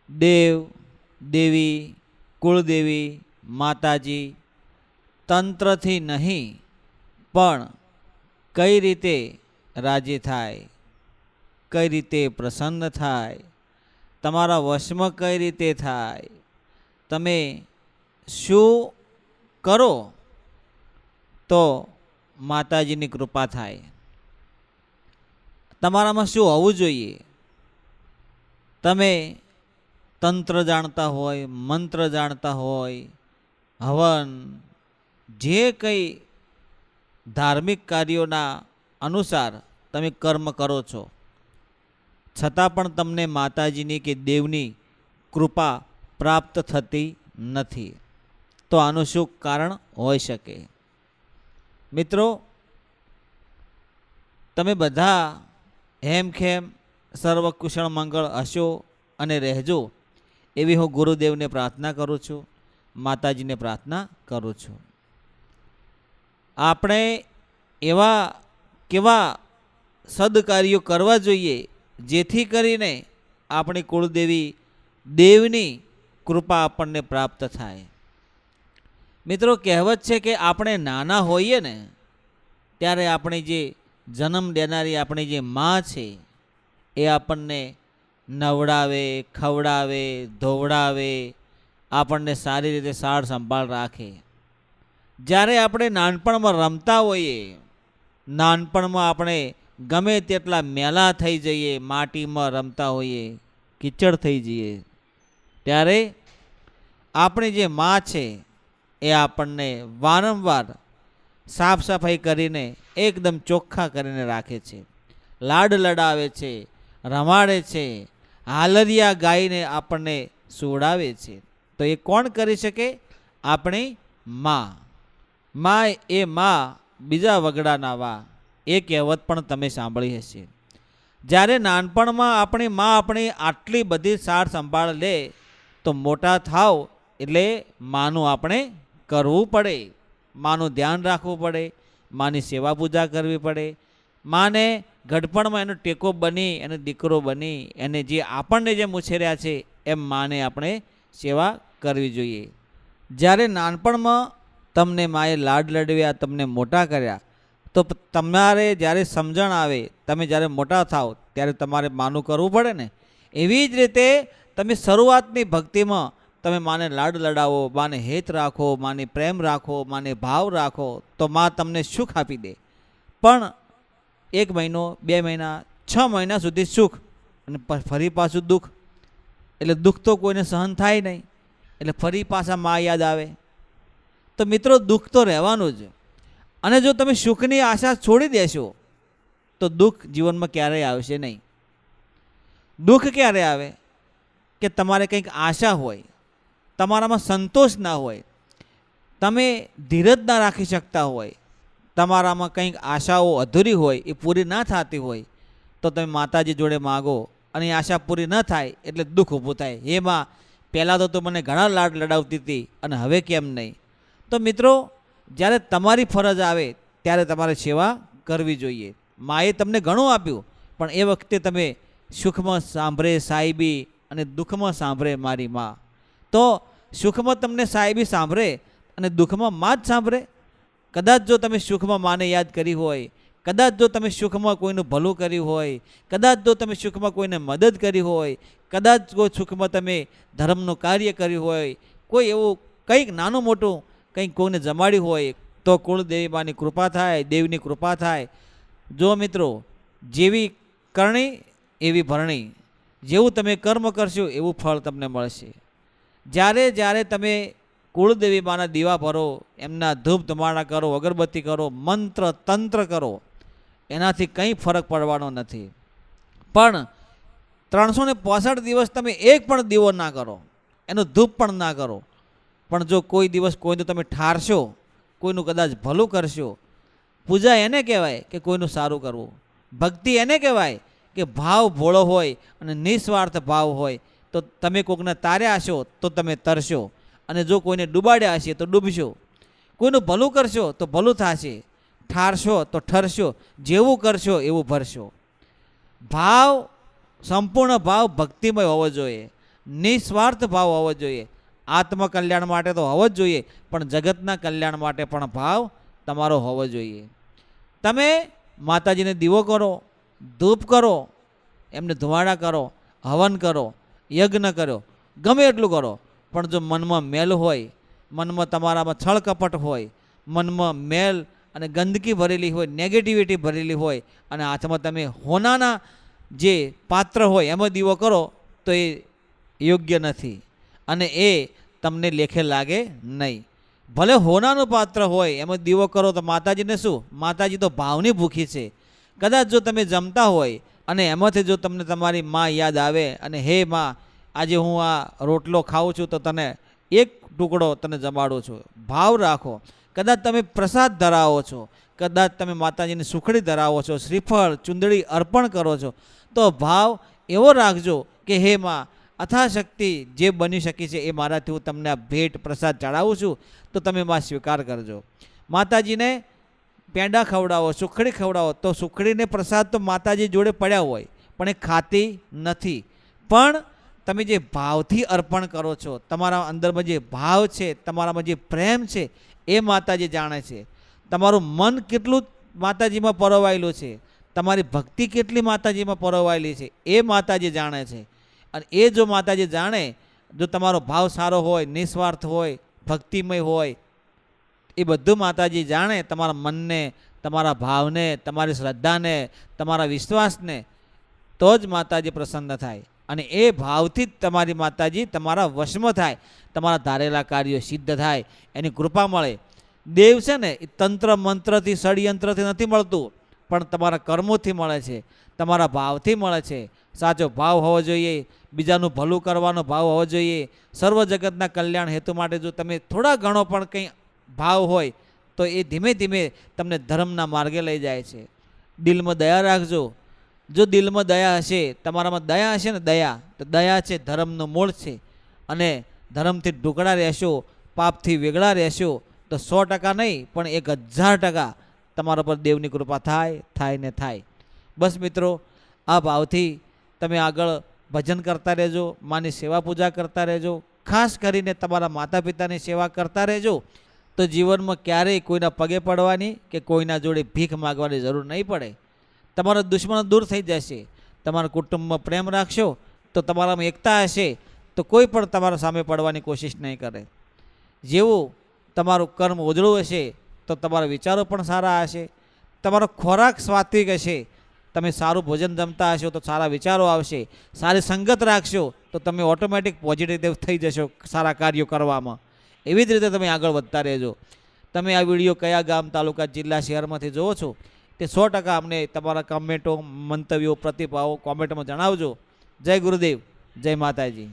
દેવ, દેવી, કુળદેવી, માતાજી તંત્રથી નહીં પણ કઈ રીતે રાજી થાય, કઈ રીતે પ્રસન્ન થાય, તમારા વશમાં કઈ રીતે થાય, તમે શું કરો તો માતાજીની કૃપા થાય, તમારામાં શું હોવું જોઈએ. તમે તંત્ર જાણતા હોય, મંત્ર જાણતા હોય, હવન જે કંઈ ધાર્મિક કાર્યોના અનુસાર તમે કર્મ કરો છો, છતાં પણ તમને માતાજીની કે દેવની કૃપા પ્રાપ્ત થતી નથી. તો આનું શું કારણ હોઈ શકે? મિત્રો, તમે બધા હેમખેમ સર્વકુશળ મંગળ હશો અને રહેજો એવી હું ગુરુદેવને પ્રાર્થના કરું છું, માતાજીને પ્રાર્થના કરું છું. આપણે એવા કેવા સદકાર્યો કરવા જોઈએ જેથી કરીને આપણી કુળદેવી દેવની કૃપા આપણને પ્રાપ્ત થાય. મિત્રો, કહેવત છે કે આપણે નાના હોઈએ ને ત્યારે આપણી જે જન્મ દેનારી આપણી જે માં છે એ આપણને નવડાવે, ખવડાવે, ધોવડાવે, આપણને સારી રીતે સાર સંભાળ રાખે. જ્યારે આપણે નાનપણમાં રમતા હોઈએ, નાનપણમાં આપણે ગમે તેટલા મેલા થઈ જઈએ, માટીમાં રમતા હોઈએ, કીચડ થઈ જઈએ, ત્યારે આપણી જે માં છે એ આપણને વારંવાર સાફ સફાઈ કરીને એકદમ ચોખ્ખા કરીને રાખે છે, લાડ લડાવે છે, રમાડે છે, હાલરિયા ગાઈને આપણને સુવડાવે છે. તો એ કોણ કરી શકે? આપણી માં. માં એ માં બીજા વગડાના વા, એ કહેવત પણ તમે સાંભળી હશે. જ્યારે નાનપણમાં આપણી માં આપણી આટલી બધી સાર સંભાળ લે તો મોટા થાવ એટલે માનું આપણે કરવું પડે, માનું ધ્યાન રાખવું પડે, માની સેવા પૂજા કરવી પડે, માને ઘડપણમાં એનો ટેકો બની, એને દીકરો બની, એને જે આપણને જે ઉછેર્યા છે એમ માને આપણે સેવા કરવી જોઈએ. જ્યારે નાનપણમાં તમને માએ લાડ લડવ્યા, તમને મોટા કર્યા, તો તમારે જ્યારે સમજણ આવે, તમે જ્યારે મોટા થાવ ત્યારે તમારે માનું કરવું પડે ને. એવી જ રીતે તમે શરૂઆતની ભક્તિમાં તમે માને લાડ લડાવો, માને હેત રાખો, માને પ્રેમ રાખો, માને ભાવ રાખો, તો માં તમને સુખ આપી દે. પણ 1 મહિનો, 2 મહિના, 6 મહિના સુધી સુખ અને ફરી પાછું દુઃખ. એટલે દુઃખ તો કોઈને સહન થાય નહીં, એટલે ફરી પાછા માં યાદ આવે. તો મિત્રો, દુઃખ તો રહેવાનું જ. અને જો તમે સુખની આશા છોડી દેશો તો દુઃખ જીવનમાં ક્યારેય આવશે નહીં. દુઃખ ક્યારે આવે? કે તમારે કંઈક આશા હોય, તમારામાં સંતોષ ના હોય, તમે ધીરજ ના રાખી શકતા હોય, તમારામાં કંઈક આશાઓ અધૂરી હોય, એ પૂરી ના થતી હોય, તો તમે માતાજી જોડે માગો અને એ આશા પૂરી ન થાય એટલે દુઃખ ઊભું થાય. હે માં, પહેલાં તો મને ઘણા લાડ લડાવતી હતી અને હવે કેમ નહીં? તો મિત્રો, જ્યારે તમારી ફરજ આવે ત્યારે તમારે સેવા કરવી જોઈએ. માએ તમને ઘણું આપ્યું, પણ એ વખતે તમે સુખમાં સાંભળે સાહેબી અને દુઃખમાં સાંભળે મારી માં. તો સુખમાં તમને સાહેબી સાંભળે અને દુઃખમાં માં જ સાંભળે. કદાચ જો તમે સુખમાં માને યાદ કરી હોય, કદાચ જો તમે સુખમાં કોઈનું ભલું કર્યું હોય, કદાચ જો તમે સુખમાં કોઈને મદદ કરી હોય, કદાચ કોઈ સુખમાં તમે ધર્મનું કાર્ય કર્યું હોય, કોઈ એવું કંઈક નાનું મોટું કંઈક કોઈને જમાડ્યું હોય, તો કુળદેવી માની કૃપા થાય, દેવની કૃપા થાય. જો મિત્રો, જેવી કરણી એવી ભરણી, જેવું તમે કર્મ કરશો એવું ફળ તમને મળશે. જ્યારે જ્યારે તમે કુળદેવી માના દીવા ભરો, એમના ધૂપ ધુમાડા કરો, અગરબત્તી કરો, મંત્ર તંત્ર કરો, એનાથી કંઈ ફરક પડવાનો નથી. પણ 365 દિવસ તમે એક પણ દીવો ના કરો, એનો ધૂપ પણ ના કરો, પણ જો કોઈ દિવસ કોઈનું તમે ઠારશો, કોઈનું કદાચ ભલું કરશો, પૂજા એને કહેવાય કે કોઈનું સારું કરવું. ભક્તિ એને કહેવાય કે ભાવ ભોળો હોય અને નિસ્વાર્થ ભાવ હોય. તો તમે કોઈકને તાર્યા હશો તો તમે તરશો, અને જો કોઈને ડૂબાડ્યા હશે તો ડૂબશો. કોઈનું ભલું કરશો તો ભલું થશે, ઠારશો તો ઠરશો, જેવું કરશો એવું ભરશો. ભાવ, સંપૂર્ણ ભાવ ભક્તિમય હોવો જોઈએ. નિસ્વાર્થ ભાવ હોવો જોઈએ. આત્મકલ્યાણ માટે તો હોવો જ જોઈએ, પણ જગતના કલ્યાણ માટે પણ ભાવ તમારો હોવો જોઈએ. તમે માતાજીને દીવો કરો, ધૂપ કરો, એમને ધુમાડા કરો, હવન કરો, યજ્ઞ કરો, ગમે એટલું કરો, પણ જો મનમાં મેલ હોય, મનમાં તમારામાં છળ કપટ હોય, મનમાં મેલ અને ગંદકી ભરેલી હોય, નેગેટિવિટી ભરેલી હોય, અને હાથમાં તમે હોનાના જે પાત્ર હોય એમાં દીવો કરો તો એ યોગ્ય નથી, અને એ તમને લેખે લાગે નહીં. ભલે હોનાનું પાત્ર હોય એમાં દીવો કરો તો માતાજીને શું? માતાજી તો ભાવની ભૂખી છે. કદાચ જો તમે જમતા હોય અને એમાંથી જો તમને તમારી માં યાદ આવે અને હે માં, આજે હું આ રોટલો ખાઉં છું તો તને એક ટુકડો તને જમાડું છું, ભાવ રાખો. કદાચ તમે પ્રસાદ ધરાવો છો, કદાચ તમે માતાજીની સુખડી ધરાવો છો, શ્રીફળ ચુંદડી અર્પણ કરો છો, તો ભાવ એવો રાખજો કે હે માં, અથાશક્તિ જે બની શકી છે એ મારાથી હું તમને આ ભેટ પ્રસાદ ચડાવું છું, તો તમે માં સ્વીકાર કરજો. માતાજીને પેંડા ખવડાવો, સુખડી ખવડાવો, તો સુખડીને પ્રસાદ તો માતાજી જોડે પડ્યા હોય પણ એ ખાતી નથી. પણ તમે જે ભાવથી અર્પણ કરો છો, તમારા અંદરમાં જે ભાવ છે, તમારામાં જે પ્રેમ છે, એ માતાજી જાણે છે. તમારું મન કેટલું માતાજીમાં પરોવાયેલું છે, તમારી ભક્તિ કેટલી માતાજીમાં પરોવાયેલી છે, એ માતાજી જાણે છે. અને એ જો માતાજી જાણે, જો તમારો ભાવ સારો હોય, નિસ્વાર્થ હોય, ભક્તિમય હોય, એ બધું માતાજી જાણે. તમારા મનને, તમારા ભાવને, તમારી શ્રદ્ધાને, તમારા વિશ્વાસને, તો જ માતાજી પ્રસન્ન થાય. અને એ ભાવથી જ તમારી માતાજી તમારા વશમાં થાય, તમારા ધારેલા કાર્યો સિદ્ધ થાય, એની કૃપા મળે. દેવ છે ને એ તંત્ર મંત્રથી, ષડયંત્રથી નથી મળતું, પણ તમારા કર્મોથી મળે છે, તમારા ભાવથી મળે છે. સાચો ભાવ હોવો જોઈએ, બીજાનું ભલું કરવાનો ભાવ હોવો જોઈએ. સર્વ જગતના કલ્યાણ હેતુ માટે જો તમે થોડા ઘણો પણ કંઈ ભાવ હોય તો એ ધીમે ધીમે તમને ધર્મના માર્ગે લઈ જાય છે. દિલમાં દયા રાખજો. જો દિલમાં દયા હશે, તમારામાં દયા હશે ને, દયા તો દયા છે ધર્મનું મૂળ છે. અને ધર્મથી ઢુકડા રહેશો, પાપથી વેગળા રહેશો, તો 100% નહીં પણ 1000% તમારા પર દેવની કૃપા થાય ને થાય. બસ મિત્રો, આ ભાવથી તમે આગળ ભજન કરતા રહેજો, માની સેવા પૂજા કરતા રહેજો. ખાસ કરીને તમારા માતા પિતાની સેવા કરતા રહેજો, તો જીવનમાં ક્યારેય કોઈના પગે પડવાની કે કોઈના જોડે ભીખ માગવાની જરૂર નહીં પડે. તમારા દુશ્મનો દૂર થઈ જશે. તમારા કુટુંબમાં પ્રેમ રાખશો તો તમારામાં એકતા હશે, તો કોઈ પણ તમારા સામે પડવાની કોશિશ નહીં કરે. જેવું તમારું કર્મ ઉજળું હશે તો તમારા વિચારો પણ સારા હશે. તમારો ખોરાક સાત્વિક હશે, તમે સારું ભોજન જમતા હશો તો સારા વિચારો આવશે. સારી સંગત રાખશો તો તમે ઓટોમેટિક પોઝિટિવ થઈ જશો સારા કાર્યો કરવામાં. એવી જ રીતે તમે આગળ વધતા રહેજો. તમે આ વિડીયો કયા ગામ, તાલુકા, જિલ્લા, શહેરમાંથી જોવો છો તે 100% અમને તમારા કમેન્ટો, મંતવ્યો, પ્રતિભાવો કોમેન્ટમાં જણાવજો. જય ગુરુદેવ, જય માતાજી.